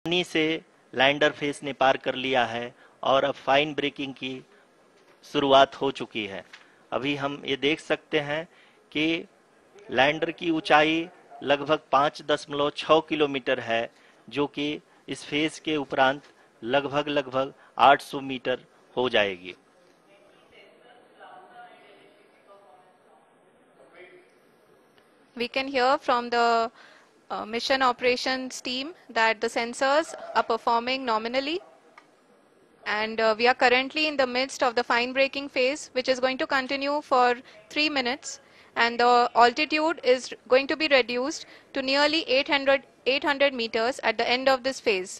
आसानी से lander face ने पार कर लिया है और अब फाइन ब्रेकिंग की शुरुआत हो चुकी है। अभी हम ये देख सकते हैं कि लैंडर की ऊंचाई लगभग 5.6 किलोमीटर है, जो कि इस फेज के उपरांत लगभग 800 मीटर हो जाएगी। We can hear from the mission operations team that the sensors are performing nominally, and we are currently in the midst of the fine braking phase, which is going to continue for 3 minutes, and the altitude is going to be reduced to nearly 800 meters at the end of this phase.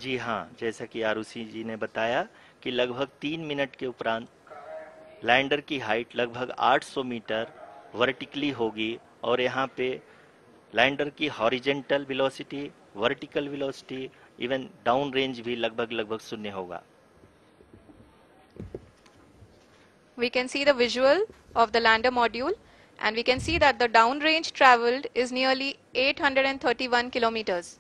जी हाँ, जैसा कि आरुषि जी ने बताया कि लगभग 3 minute के उपरांत lander की हाइट लगभग 800 मीटर वर्टिकली होगी और यहाँ पे लैंडर की horizontal velocity, vertical velocity, even down range भी लगभग शून्य होगा। We can see the visual of the lander module, and we can see that the downrange traveled is nearly 831 kilometers.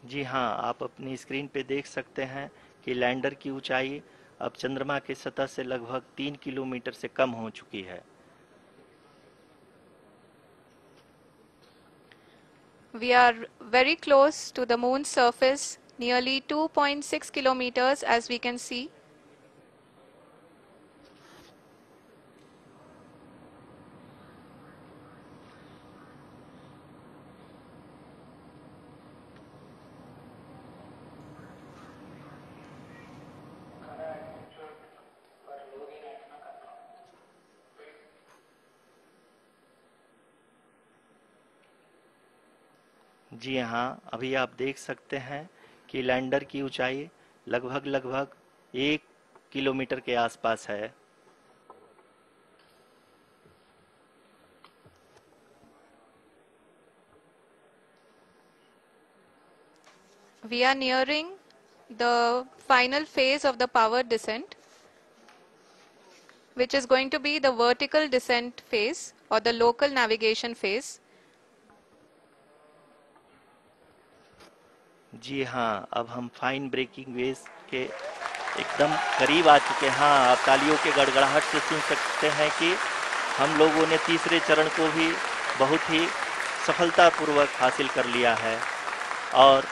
जी हाँ, आप अपनी स्क्रीन पे देख सकते हैं कि लैंडर की ऊंचाई अब चंद्रमा की सतह से लगभग 3 किलोमीटर से कम हो चुकी है। We are very close to the moon's surface, nearly 2.6 kilometers as we can see. जी हाँ, अभी आप देख सकते हैं कि लैंडर की ऊंचाई लगभग 1 किलोमीटर के आसपास है। We are nearing the final phase of the power descent, which is going to be the vertical descent phase or the local navigation phase. जी हाँ, अब हम फाइन ब्रेकिंग वेव के एकदम करीब आ चुके हैं। हाँ, आप तालियों के गड़गड़ाहट से सुन सकते हैं कि हम लोगों ने तीसरे चरण को भी बहुत ही सफलतापूर्वक हासिल कर लिया है और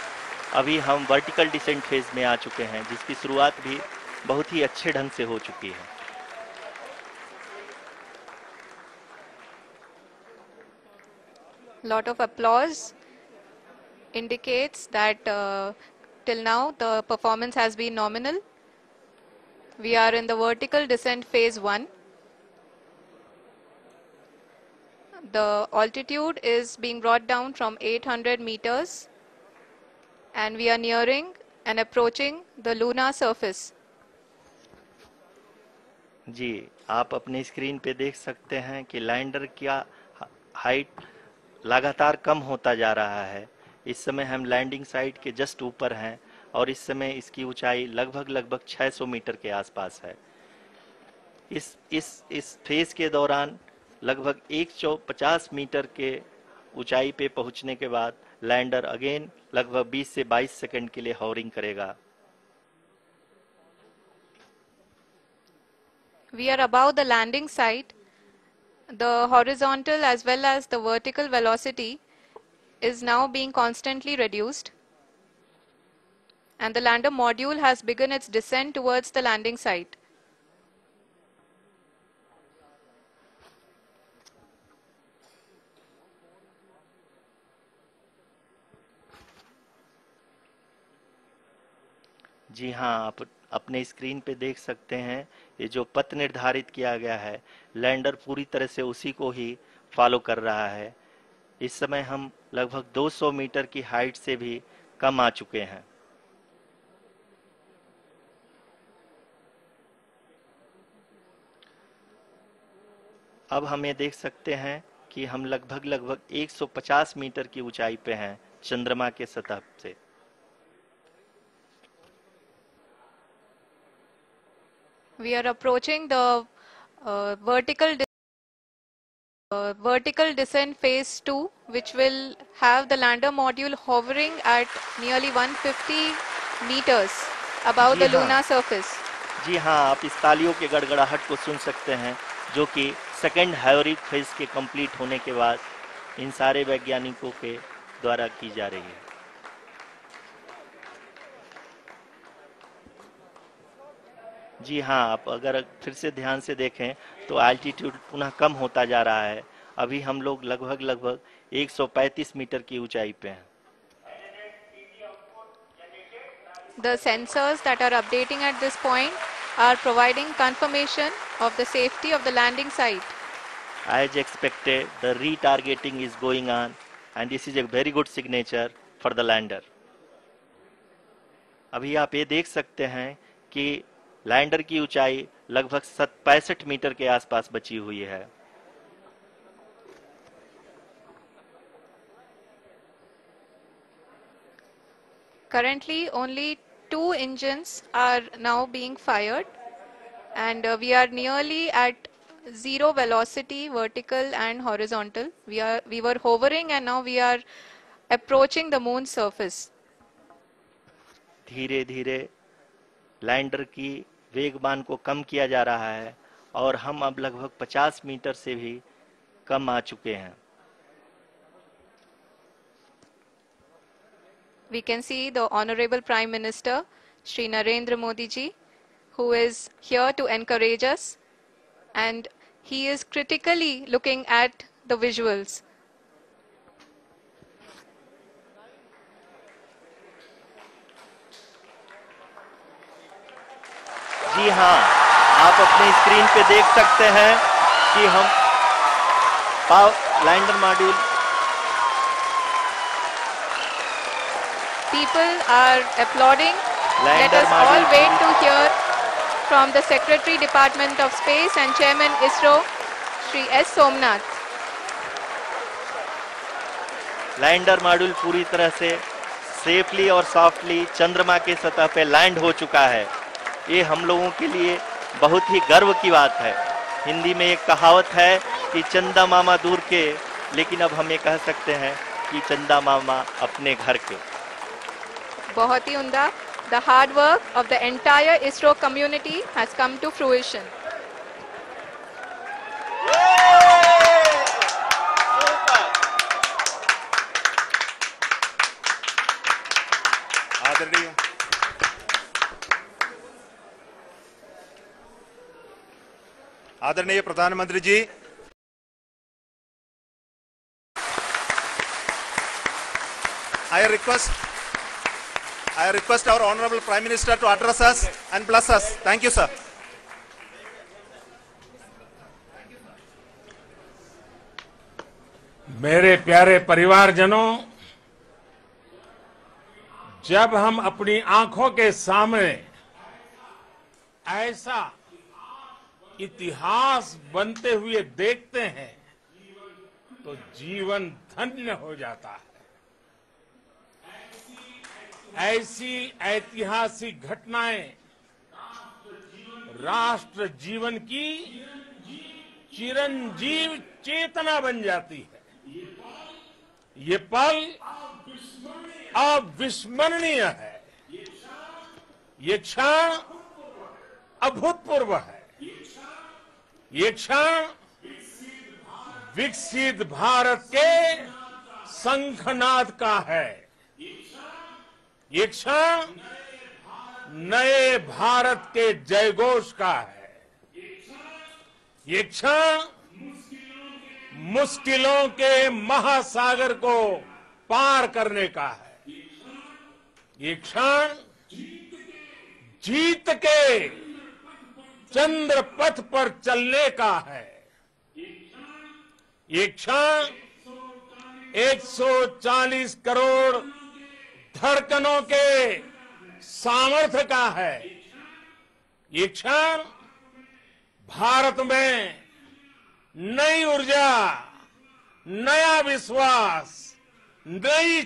अभी हम वर्टिकल डिसेंट फेज में आ चुके हैं, जिसकी शुरुआत भी बहुत ही अच्छे ढंग से हो चुकी है। Lot of applause indicates that till now the performance has been nominal. We are in the vertical descent phase 1. The altitude is being brought down from 800 meters, and we are nearing and approaching the lunar surface. जी, आप अपने screen पे देख सकते हैं कि lander का height लगातार कम होता जा रहा है। इस समय हम लैंडिंग साइट के जस्ट ऊपर हैं और इस समय इसकी ऊंचाई लगभग 600 मीटर के आसपास है। इस फेज के दौरान लगभग 150 मीटर के ऊंचाई पे पहुंचने के बाद लैंडर अगेन लगभग 20 से 22 सेकंड के लिए हॉवरिंग करेगा। We are above the landing site. The horizontal as well as the vertical velocity is now being constantly reduced, and the lander module has begun its descent towards the landing site. जी हाँ, आप अपने screen पे देख सकते हैं ये जो पथ निर्धारित किया गया है, लैंडर पूरी तरह से उसी को ही फॉलो कर रहा है। इस समय हम लगभग 200 मीटर की हाइट से भी कम आ चुके हैं। अब हम ये देख सकते हैं कि हम लगभग 150 मीटर की ऊंचाई पे हैं चंद्रमा के सतह से। We are approaching the vertical descent phase 2, which will have the lander module hovering at nearly 150 meters above ji the हाँ, lunar surface. जी हाँ, आप इस तालियों के गड़गड़ाहट को सुन सकते हैं, जो कि सेकंड हाइब्रिड फेज के कंप्लीट होने के बाद इन सारे वैज्ञानिकों के द्वारा की जा रही है। जी हाँ, आप अगर फिर से ध्यान से देखें तो एल्टीट्यूड पुनः कम होता जा रहा है। अभी हम लोग लगभग 135 मीटर की ऊंचाई पे हैं। The sensors that are updating at this point are providing confirmation of the safety of the landing site. As expected, the retargeting is going on and this is a very good signature for the lander. अभी आप ये देख सकते हैं कि lander की ऊंचाई लगभग 65 मीटर के आसपास बची हुई है। Currently, only 2 engines are now being fired, and we are nearly at zero velocity, vertical and horizontal. We were hovering, and now we are approaching the moon's surface. धीरे धीरे लैंडर की वेगमान को कम किया जा रहा है और हम अब लगभग 50 मीटर से भी कम आ चुके हैं। We can see the Honorable Prime Minister, Shri Narendra Modi ji, who is here to encourage us, and he is critically looking at the visuals. जी हाँ, आप अपने स्क्रीन पे देख सकते हैं कि हम lander module People are applauding. Let us all wait to hear from the Secretary Department of Space and Chairman ISRO, Shri S. Somnath. Lander module पूरी तरह से सेफली और सॉफ्टली चंद्रमा के सतह पे लैंड हो चुका है। ये हम लोगों के लिए बहुत ही गर्व की बात है। हिंदी में एक कहावत है कि चंदा मामा दूर के, लेकिन अब हम ये कह सकते हैं कि चंदा मामा अपने घर के। बहुत ही उम्दा. The hard work of the entire ISRO community has come to fruition. आदरणीय प्रधानमंत्री जी, I request our Honorable Prime Minister to address us and bless us. Thank you, sir. मेरे प्यारे परिवारजनों, जब हम अपनी आंखों के सामने ऐसा इतिहास बनते हुए देखते हैं तो जीवन धन्य हो जाता है। ऐसी ऐतिहासिक घटनाएं राष्ट्र जीवन की चिरंजीव चेतना बन जाती है। ये पल अविस्मरणीय है। ये क्षण अभूतपूर्व है। ये क्षण विकसित भारत के शंखनाद का है। ये क्षण नए भारत के जयघोष का है। ये क्षण मुश्किलों के महासागर को पार करने का है। ये क्षण जीत के चंद्र पथ पर चलने का है। ये क्षण 140 करोड़ धड़कनों के सामर्थ्य का है। ये क्षण भारत में नई ऊर्जा, नया विश्वास, नई